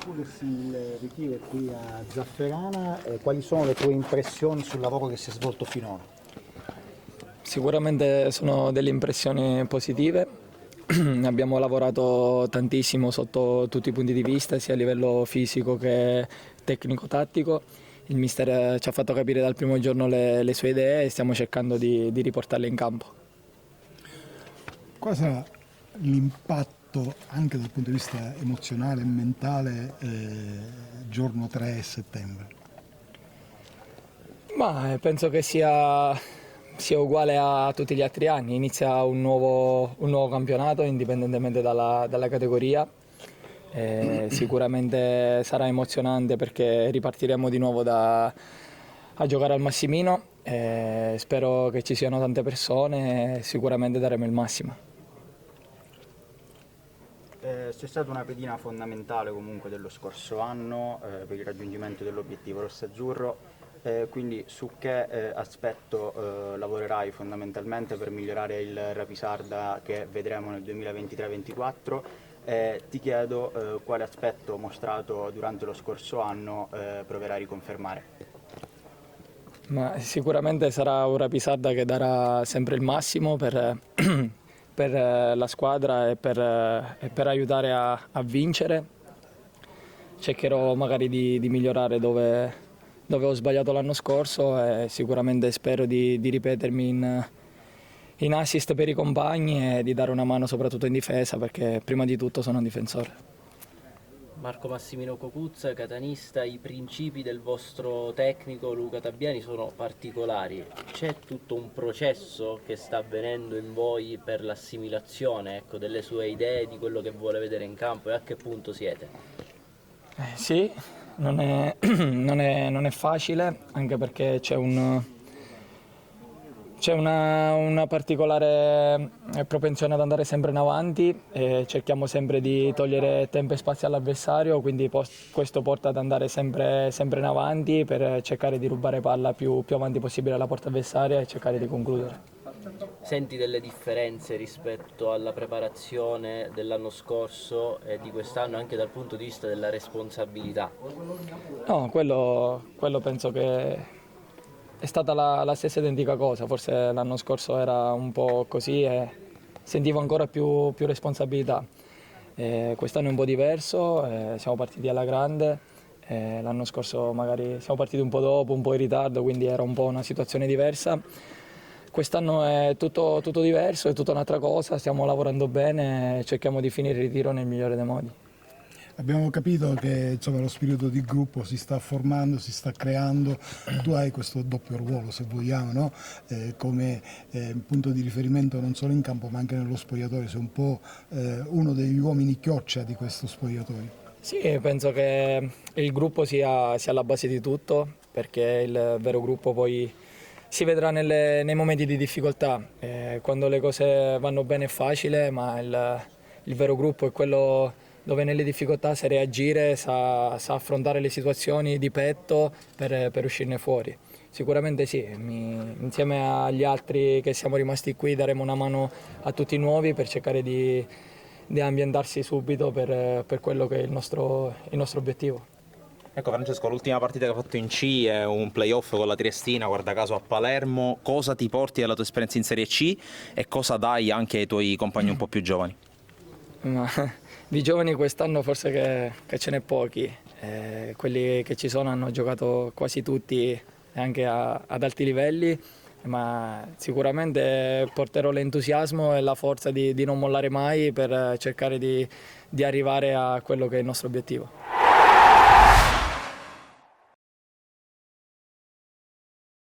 concludersi il ritiro qui a Zafferana, quali sono le tue impressioni sul lavoro che si è svolto finora? Sicuramente sono delle impressioni positive, abbiamo lavorato tantissimo sotto tutti i punti di vista, sia a livello fisico che tecnico-tattico. Il mister ci ha fatto capire dal primo giorno le sue idee e stiamo cercando di riportarle in campo. Qual sarà l'impatto anche dal punto di vista emozionale e mentale giorno 3 settembre? Ma penso che sia uguale a tutti gli altri anni, inizia un nuovo campionato indipendentemente dalla categoria. Sicuramente sarà emozionante perché ripartiremo di nuovo a giocare al Massimino. Spero che ci siano tante persone e sicuramente daremo il massimo. C'è stata una pedina fondamentale comunque dello scorso anno per il raggiungimento dell'obiettivo rosso-azzurro, quindi su che aspetto lavorerai fondamentalmente per migliorare il Rapisarda che vedremo nel 2023-24? Ti chiedo quale aspetto mostrato durante lo scorso anno proverai a riconfermare. Ma sicuramente sarà un Rapisarda che darà sempre il massimo per la squadra e per aiutare a vincere. Cercherò magari di migliorare dove ho sbagliato l'anno scorso e sicuramente spero di ripetermi in assist per i compagni e di dare una mano soprattutto in difesa perché prima di tutto sono un difensore. Marco Massimino Cocuzza, catanista, i principi del vostro tecnico Luca Tabbiani sono particolari. C'è tutto un processo che sta avvenendo in voi per l'assimilazione, delle sue idee, di quello che vuole vedere in campo, e a che punto siete? Sì, non è facile, anche perché c'è una particolare propensione ad andare sempre in avanti e cerchiamo sempre di togliere tempo e spazio all'avversario, quindi questo porta ad andare sempre in avanti per cercare di rubare palla più avanti possibile alla porta avversaria e cercare di concludere. Senti delle differenze rispetto alla preparazione dell'anno scorso e di quest'anno anche dal punto di vista della responsabilità? No, quello penso che è stata la stessa identica cosa, forse l'anno scorso era un po' così e sentivo ancora più responsabilità. Quest'anno è un po' diverso, siamo partiti alla grande, l'anno scorso magari siamo partiti un po' dopo, un po' in ritardo, quindi era un po' una situazione diversa. Quest'anno è tutto diverso, è tutta un'altra cosa, stiamo lavorando bene e cerchiamo di finire il ritiro nel migliore dei modi. Abbiamo capito che lo spirito di gruppo si sta formando, si sta creando, tu hai questo doppio ruolo se vogliamo, no? Come punto di riferimento non solo in campo ma anche nello spogliatoio, sei un po' uno degli uomini chioccia di questo spogliatoio. Sì, penso che il gruppo sia la base di tutto, perché il vero gruppo poi si vedrà nei momenti di difficoltà. Quando le cose vanno bene è facile, ma il vero gruppo è quello dove nelle difficoltà sa reagire, sa affrontare le situazioni di petto per uscirne fuori. Sicuramente sì, insieme agli altri che siamo rimasti qui daremo una mano a tutti i nuovi per cercare di ambientarsi subito per quello che è il nostro obiettivo. Ecco Francesco, l'ultima partita che hai fatto in C è un playoff con la Triestina, guarda caso a Palermo. Cosa ti porti dalla tua esperienza in Serie C e cosa dai anche ai tuoi compagni un po' più giovani? Ma di giovani quest'anno forse che ce n'è pochi, quelli che ci sono hanno giocato quasi tutti anche ad alti livelli, ma sicuramente porterò l'entusiasmo e la forza di non mollare mai per cercare di arrivare a quello che è il nostro obiettivo.